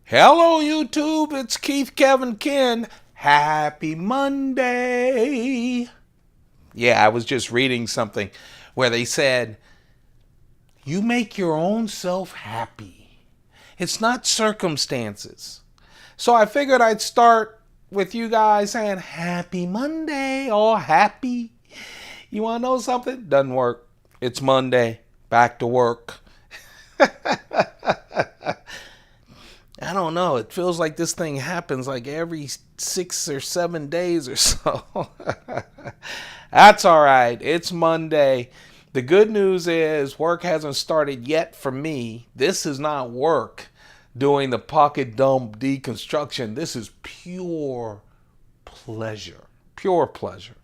Hello, YouTube. It's Keith Kevin Ken. Happy Monday. Yeah, I was just reading something where they said, you make your own self happy. It's not circumstances. So I figured I'd start with you guys saying, Happy Monday, all happy. You want to know something? Doesn't work. It's Monday. Back to work. I don't know. It feels like this thing happens like every 6 or 7 days or so. That's all right. It's Monday. The good news is work hasn't started yet for me. This is not work doing the pocket dump deconstruction. This is pure pleasure. Pure pleasure.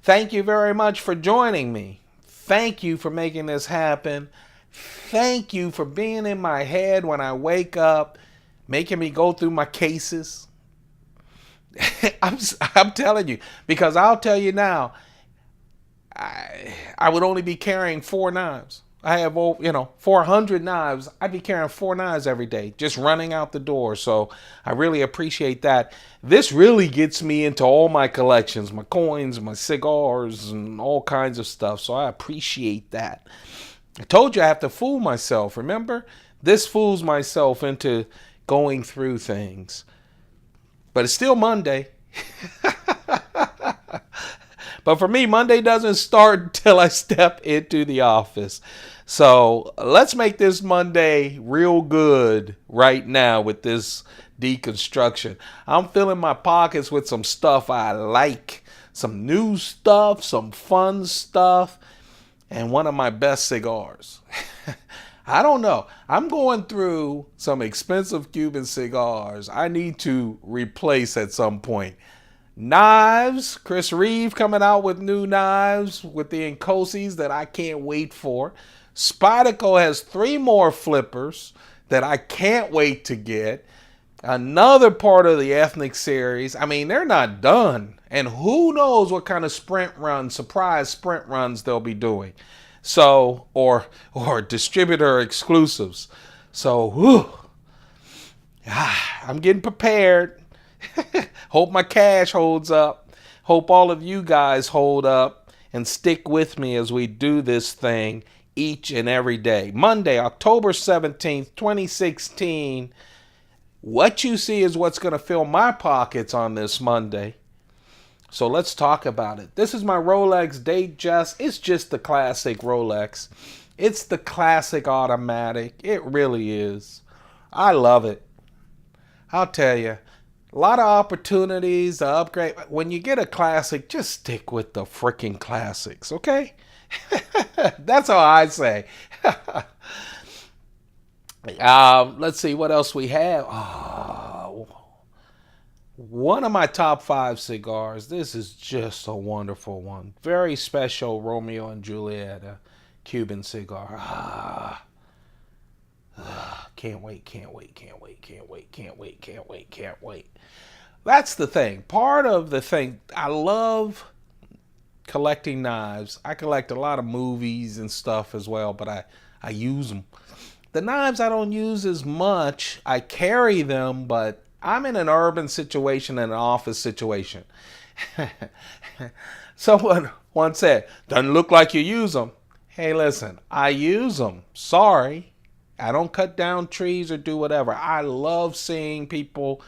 Thank you very much for joining me. Thank you for making this happen. Thank you for being in my head when I wake up, making me go through my cases. I'm telling you, because I'll tell you now, I would only be carrying 4 knives. I have, 400 knives. I'd be carrying 4 knives every day, just running out the door. So I really appreciate that. This really gets me into all my collections, my coins, my cigars, and all kinds of stuff. So I appreciate that. I told you I have to fool myself, remember? This fools myself into going through things. But it's still Monday. But for me, Monday doesn't start until I step into the office. So let's make this Monday real good right now with this deconstruction. I'm filling my pockets with some stuff I like. Some new stuff, some fun stuff, and one of my best cigars. I don't know. I'm going through some expensive Cuban cigars I need to replace at some point. Knives, Chris Reeve coming out with new knives with the Incosis that I can't wait for. Spyderco has 3 more flippers that I can't wait to get. Another part of the ethnic series. I mean, they're not done. And who knows what kind of surprise sprint runs they'll be doing. So, or distributor exclusives. So, I'm getting prepared. Hope my cash holds up. Hope all of you guys hold up and stick with me as we do this thing each and every day. Monday, October 17th, 2016. What you see is what's going to fill my pockets on this Monday. So let's talk about it. This is my Rolex Datejust. It's just the classic Rolex. It's the classic automatic. It really is. I love it. I'll tell you. A lot of opportunities to upgrade. When you get a classic, just stick with the freaking classics, okay? That's how I say. Let's see what else we have. Oh, one of my top 5 cigars. This is just a wonderful one. Very special Romeo and Juliet Cuban cigar. Can't wait, can't wait, can't wait, can't wait, can't wait, can't wait, can't wait. That's the thing. Part of the thing, I love collecting knives. I collect a lot of movies and stuff as well, but I use them. The knives I don't use as much. I carry them, but I'm in an urban situation and an office situation. Someone once said, doesn't look like you use them. Hey, listen, I use them. Sorry. I don't cut down trees or do whatever. I love seeing people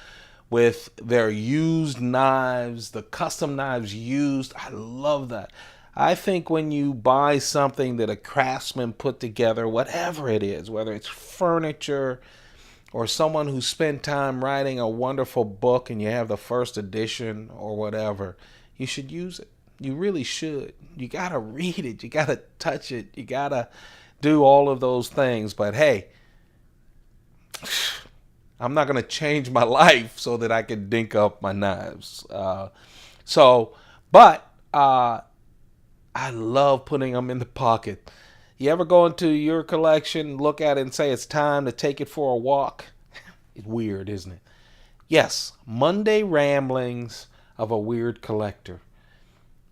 with their used knives, the custom knives used. I love that. I think when you buy something that a craftsman put together, whatever it is, whether it's furniture or someone who spent time writing a wonderful book and you have the first edition or whatever, you should use it. You really should. You got to read it. You got to touch it. You got to do all of those things. But hey, I'm not going to change my life so that I can dink up my knives. But I love putting them in the pocket. You ever go into your collection, look at it and say it's time to take it for a walk? It's weird, isn't it? Yes, Monday ramblings of a weird collector.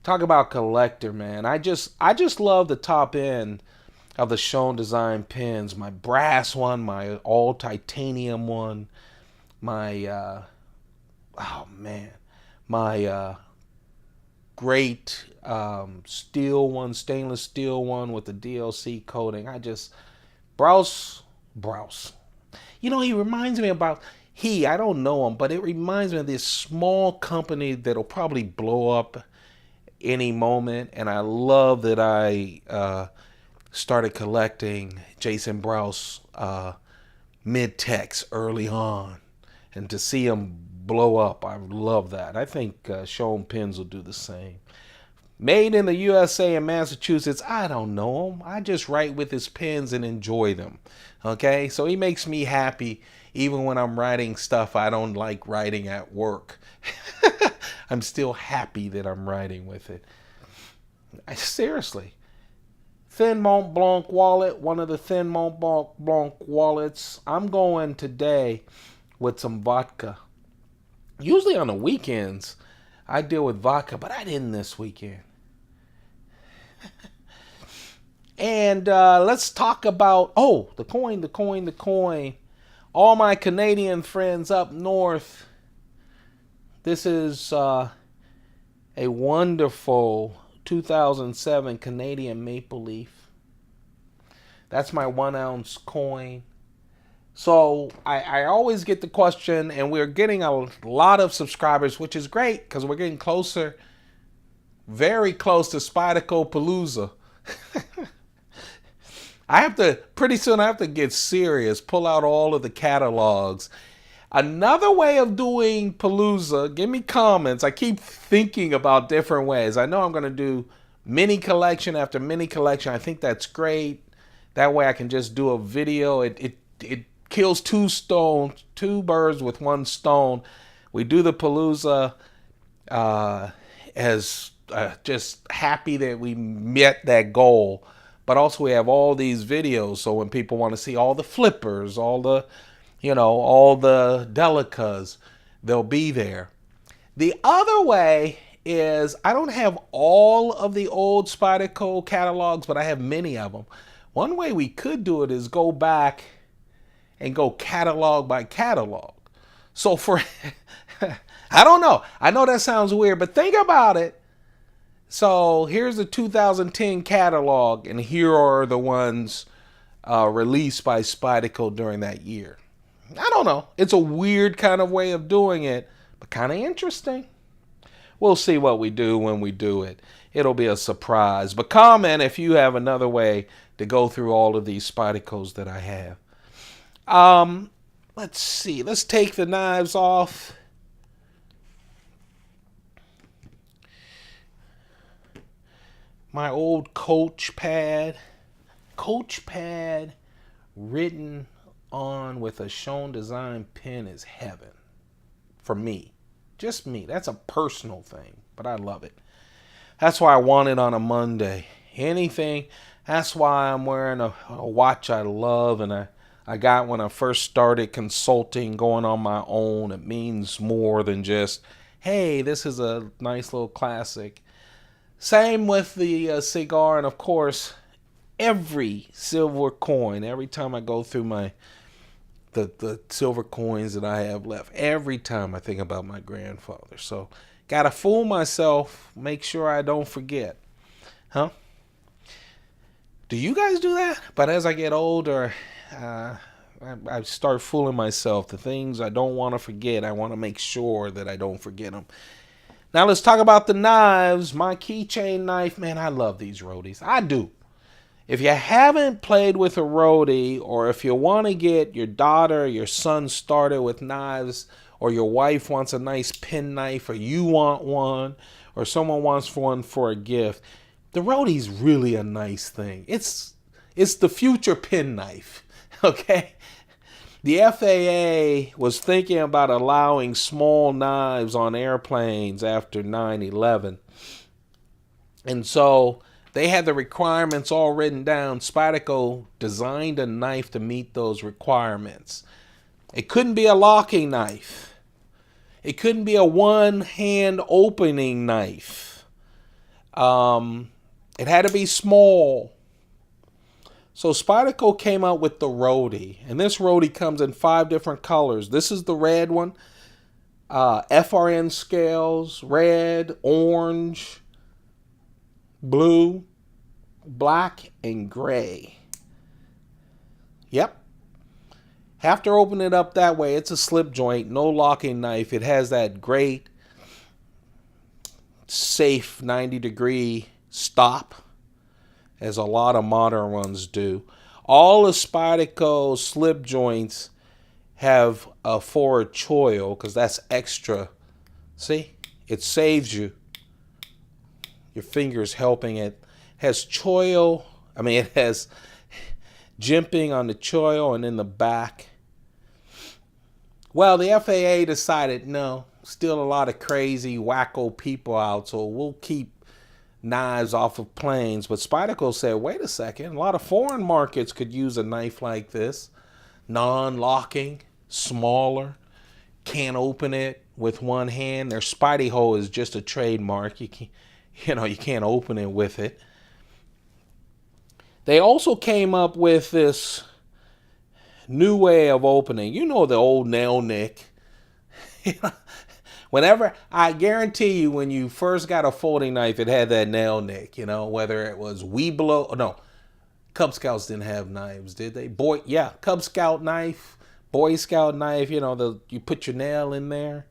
Talk about collector, man. I just love the top end of the Shown Design pens. My brass one, my all titanium one, my oh man, my great steel one, stainless steel one with the DLC coating. I just Browse. You know, he reminds me about I don't know him, but it reminds me of this small company that'll probably blow up any moment. And I love that I started collecting Jason Browse mid-techs early on. And to see him blow up, I love that. I think Shown Pens will do the same. Made in the USA in Massachusetts, I don't know him. I just write with his pens and enjoy them. Okay, so he makes me happy even when I'm writing stuff I don't like writing at work. I'm still happy that I'm writing with it. Seriously. Thin Mont Blanc wallet, one of the Thin Mont Blanc wallets. I'm going today with some vodka. Usually on the weekends, I deal with vodka, but I didn't this weekend. And let's talk about, the coin. All my Canadian friends up north. This is a wonderful 2007 Canadian maple leaf. That's my 1 ounce coin. So I always get the question, and we're getting a lot of subscribers, which is great because we're getting closer, very close to Spyderco Palooza. Pretty soon I have to get serious, pull out all of the catalogs. Another way of doing Palooza, give me comments. I keep thinking about different ways. I know I'm going to do mini collection after mini collection. I think that's great. That way I can just do a video. It kills two birds with one stone. We do the Palooza as just happy that we met that goal. But also we have all these videos, so when people want to see all the flippers, all the delicas, they'll be there. The other way is I don't have all of the old Spyderco catalogs, but I have many of them. One way we could do it is go back and go catalog by catalog. So for, I don't know. I know that sounds weird, but think about it. So here's the 2010 catalog, and here are the ones released by Spyderco during that year. I don't know. It's a weird kind of way of doing it, but kind of interesting. We'll see what we do when we do it. It'll be a surprise. But comment if you have another way to go through all of these Spydercos that I have. Let's see. Let's take the knives off. My old Coach pad written on with a Shown Design pen is heaven for me. Just me. That's a personal thing, but I love it. That's why I want it on a Monday. Anything. That's why I'm wearing a watch I love, and I got when I first started consulting, going on my own. It means more than just, hey, this is a nice little classic. Same with the cigar, and of course, every silver coin. Every time I go through the silver coins that I have left, every time I think about my grandfather. So, gotta fool myself, make sure I don't forget. Huh? Do you guys do that? But as I get older, I start fooling myself. The things I don't want to forget, I want to make sure that I don't forget them. Now let's talk about the knives. My keychain knife, man, I love these roadies. I do. If you haven't played with a roadie, or if you want to get your daughter or your son started with knives, or your wife wants a nice pen knife, or you want one, or someone wants one for a gift, the roadie's really a nice thing. It's the future pen knife, okay? The FAA was thinking about allowing small knives on airplanes after 9/11. And so they had the requirements all written down. Spyderco designed a knife to meet those requirements. It couldn't be a locking knife. It couldn't be a one-hand opening knife. It had to be small. So Spyderco came out with the Roadie, and this Roadie comes in 5 different colors. This is the red one. FRN scales, red, orange, blue, black, and gray. Yep. Have to open it up that way. It's a slip joint, no locking knife. It has that great, safe 90-degree stop, as a lot of modern ones do. All the Spyderco slip joints have a forward choil because that's extra. See? It saves you. Your fingers helping it. Has choil. I mean, it has jimping on the choil and in the back. Well, the FAA decided, no, still a lot of crazy, wacko people out, so we'll keep knives off of planes. But Spyderco said, wait a second, a lot of foreign markets could use a knife like this. Non-locking, smaller, can't open it with one hand. Their Spidey hole is just a trademark. You can't open it with it. They also came up with this new way of opening. You know the old nail nick. Whenever, I guarantee you, when you first got a folding knife, it had that nail nick, whether it was Weeblo. No, Cub Scouts didn't have knives, did they? Cub Scout knife, Boy Scout knife, you put your nail in there,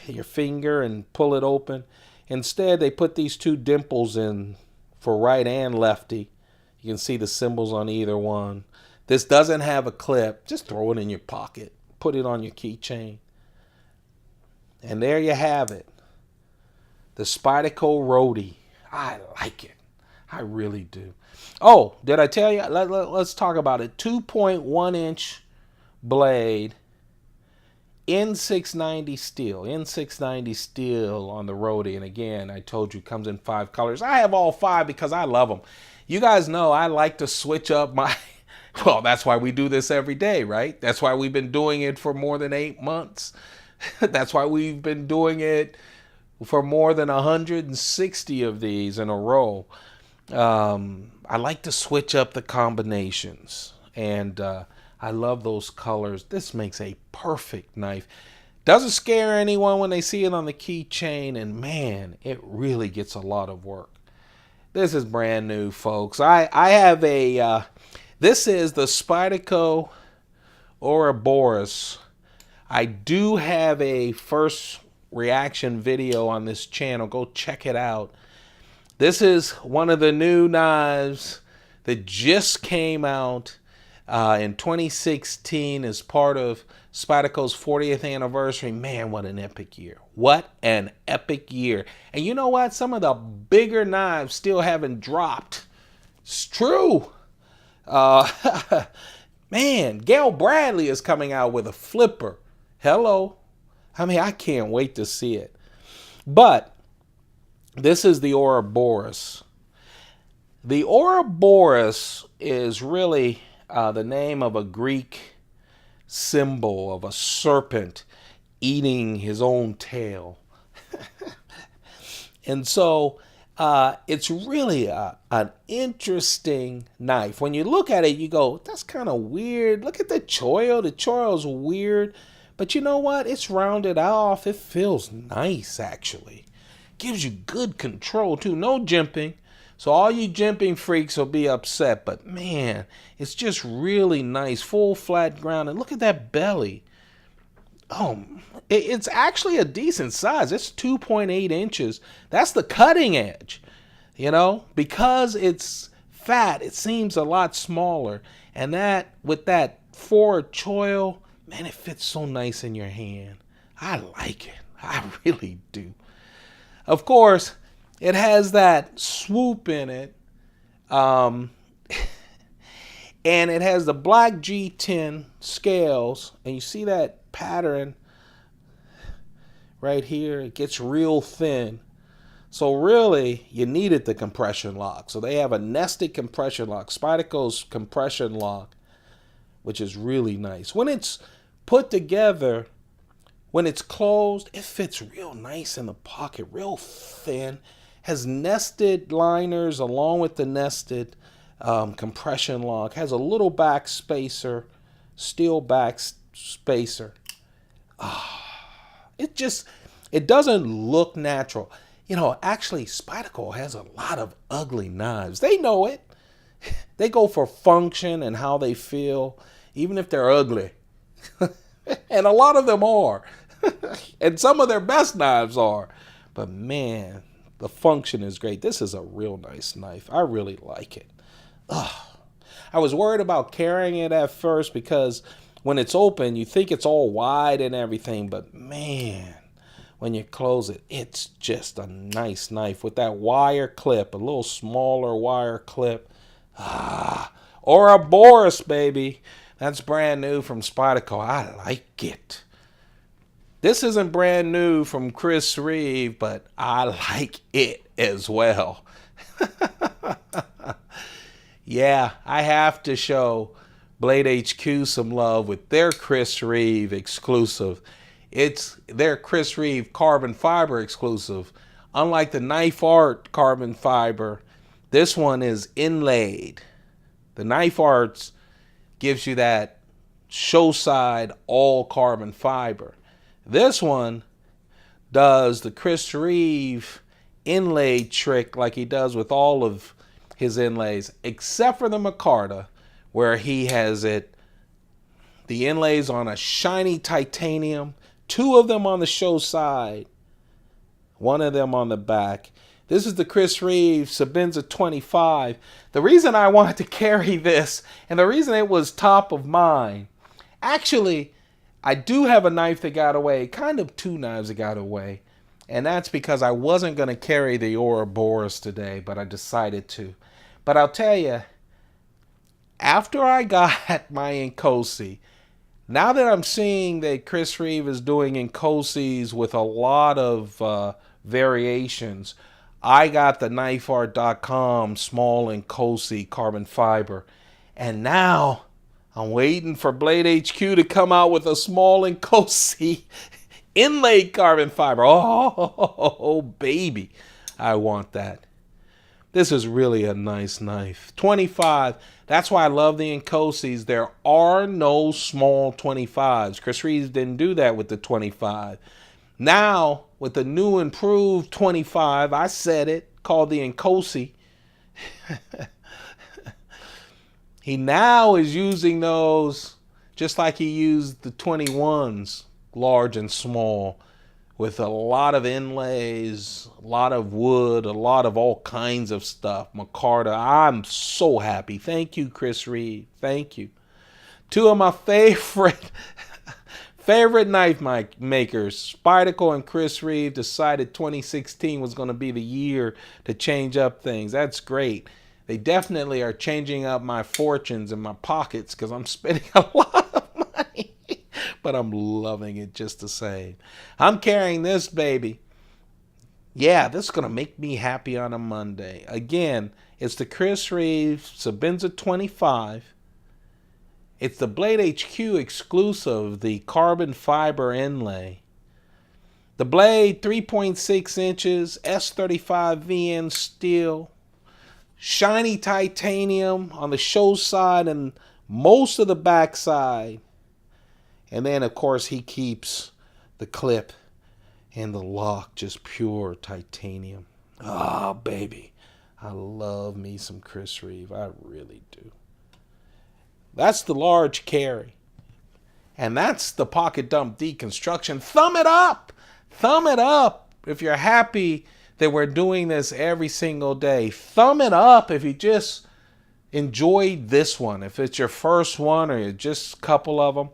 your finger, and pull it open. Instead, they put these 2 dimples in for right and lefty. You can see the symbols on either one. This doesn't have a clip. Just throw it in your pocket. Put it on your keychain. And there you have it. The Spyderco Roadie. I like it. I really do. Oh, did I tell you? Let's talk about it. 2.1-inch blade. N690 steel. N690 steel on the Roadie. And again, I told you, comes in 5 colors. I have all 5 because I love them. You guys know I like to switch up my... Well, that's why we do this every day, right? That's why we've been doing it for more than 8 months. That's why we've been doing it for more than 160 of these in a row. I like to switch up the combinations, and I love those colors. This makes a perfect knife. Doesn't scare anyone when they see it on the keychain, and man, it really gets a lot of work. This is brand new, folks. I have a, this is the Spyderco Ouroboros. I do have a first reaction video on this channel. Go check it out. This is one of the new knives that just came out in 2016 as part of Spyderco's 40th anniversary. Man, what an epic year. What an epic year. And you know what? Some of the bigger knives still haven't dropped. It's true. Man, Gail Bradley is coming out with a flipper. Hello. I mean, I can't wait to see it. But this is the Ouroboros. The Ouroboros is really the name of a Greek symbol of a serpent eating his own tail. And so it's really an interesting knife. When you look at it, you go, that's kind of weird. Look at the choil. The choil's weird. But you know what? It's rounded off. It feels nice, actually. Gives you good control, too. No jimping. So all you jimping freaks will be upset. But, man, it's just really nice. Full, flat ground. And look at that belly. Oh, it's actually a decent size. It's 2.8 inches. That's the cutting edge. Because it's fat, it seems a lot smaller. And that, with that forward choil, man, it fits so nice in your hand. I like it. I really do. Of course, it has that swoop in it. And it has the black G10 scales. And you see that pattern right here? It gets real thin. So really, you needed the compression lock. So they have a nested compression lock. Spyderco's compression lock, which is really nice. When it's put together, when it's closed, it fits real nice in the pocket, real thin. Has nested liners along with the nested compression lock. Has a little back spacer, steel back spacer. It doesn't look natural. Actually, Spyderco has a lot of ugly knives. They know it. They go for function and how they feel, even if they're ugly. And a lot of them are. And some of their best knives are. But man, the function is great. This is a real nice knife. I really like it. I was worried about carrying it at first because when it's open, you think it's all wide and everything. But man, when you close it, it's just a nice knife with that wire clip, a little smaller wire clip. Ouroboros, baby. That's brand new from Spyderco. I like it. This isn't brand new from Chris Reeve, but I like it as well. Yeah, I have to show Blade HQ some love with their Chris Reeve exclusive. It's their Chris Reeve carbon fiber exclusive. Unlike the Knife Art carbon fiber, this one is inlaid. The Knife Arts gives you that show side all carbon fiber. This one does the Chris Reeve inlaid trick like he does with all of his inlays, except for the micarta, where he has the inlays on a shiny titanium, 2 of them on the show side, 1 of them on the back. This is the Chris Reeve Sebenza 25. The reason I wanted to carry this, and the reason it was top of mind, actually, I do have a knife that got away, kind of 2 knives that got away, and that's because I wasn't going to carry the Ouroboros today, but I decided to. But I'll tell you, after I got my Nkosi, now that I'm seeing that Chris Reeve is doing Nkosis with a lot of variations, I got the knifeart.com small Nkosi carbon fiber. And now I'm waiting for Blade HQ to come out with a small Nkosi inlaid carbon fiber. Oh, baby. I want that. This is really a nice knife. 25. That's why I love the Nkosis. There are no small 25s. Chris Reeve didn't do that with the 25. Now, with the new improved 25, I said it, called the Nkosi. He now is using those just like he used the 21s, large and small, with a lot of inlays, a lot of wood, a lot of all kinds of stuff. Micarta, I'm so happy. Thank you, Chris Reeve. Thank you. 2 of my favorite knife makers, Spyderco and Chris Reeve, decided 2016 was going to be the year to change up things. That's great. They definitely are changing up my fortunes and my pockets because I'm spending a lot of money. But I'm loving it just the same. I'm carrying this baby. Yeah, this is going to make me happy on a Monday. Again, it's the Chris Reeve Sebenza 25. It's the Blade HQ exclusive, the carbon fiber inlay. The blade, 3.6 inches, S35 VN steel. Shiny titanium on the show side and most of the back side. And then, of course, he keeps the clip and the lock just pure titanium. Ah, baby. I love me some Chris Reeve. I really do. That's the large carry. And that's the pocket dump deconstruction. Thumb it up. Thumb it up if you're happy that we're doing this every single day. Thumb it up if you just enjoyed this one. If it's your first one or just a couple of them.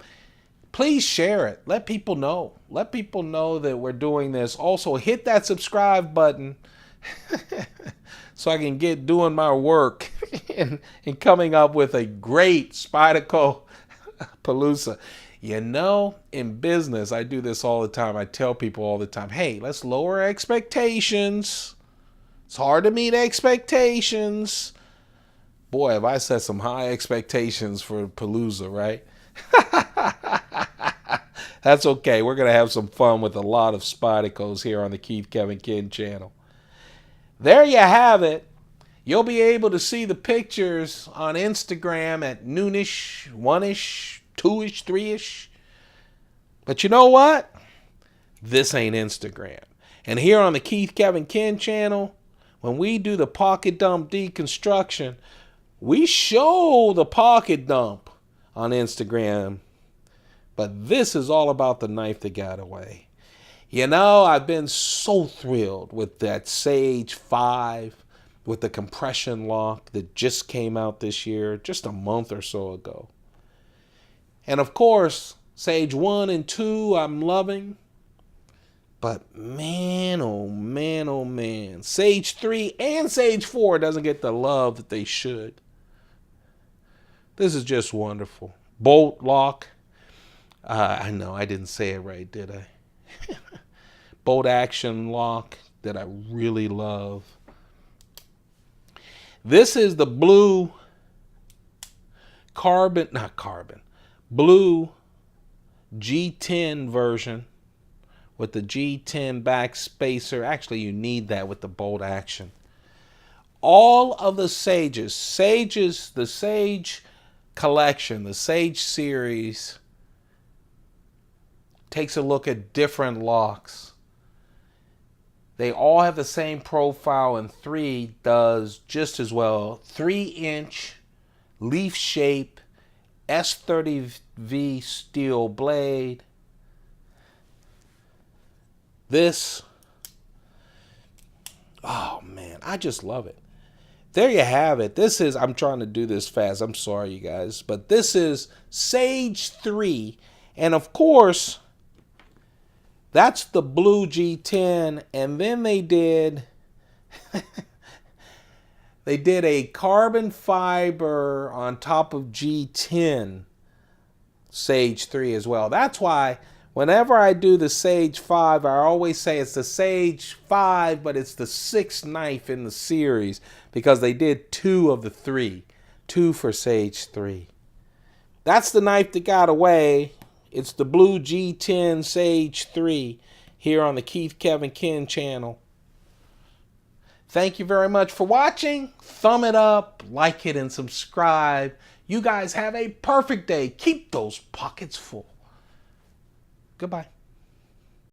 Please share it. Let people know. Let people know that we're doing this. Also, hit that subscribe button so I can get doing my work and coming up with a great Spyderco Palooza. In business, I do this all the time. I tell people all the time, hey, let's lower expectations. It's hard to meet expectations. Boy, have I set some high expectations for Palooza, right? That's okay. We're going to have some fun with a lot of Spydercos here on the Keith Kevin Kin channel. There you have it. You'll be able to see the pictures on Instagram at noonish, 1ish, 2ish, 3ish. But you know what? This ain't Instagram. And here on the Keith Kevin Ken channel, when we do the pocket dump deconstruction, we show the pocket dump on Instagram. But this is all about the knife that got away. You know, I've been so thrilled with that Sage 5 with the compression lock that just came out this year, just a month or so ago. And of course, Sage 1 and 2 I'm loving. But man, oh man, oh man. Sage 3 and Sage 4 doesn't get the love that they should. This is just wonderful. Bolt lock. I know, I didn't say it right, did I? Bolt action lock that I really love. This is the blue blue G10 version with the G10 back spacer. Actually, you need that with the bolt action. All of the Sages, the Sage collection, the Sage series, takes a look at different locks. They all have the same profile, and 3 does just as well. 3-inch leaf shape S30V steel blade. This, oh man, I just love it. There you have it. This is, I'm trying to do this fast. I'm sorry, you guys. But this is Sage 3. And of course, that's the blue G10. And then they did a carbon fiber on top of G10 Sage 3 as well. That's why whenever I do the Sage 5, I always say it's the Sage 5, but it's the 6th knife in the series because they did 2 of the 3. 2 for Sage 3. That's the knife that got away. It's the blue G10 Sage 3 here on the Keith Kevin Ken channel. Thank you very much for watching. Thumb it up, like it, and subscribe. You guys have a perfect day. Keep those pockets full. Goodbye.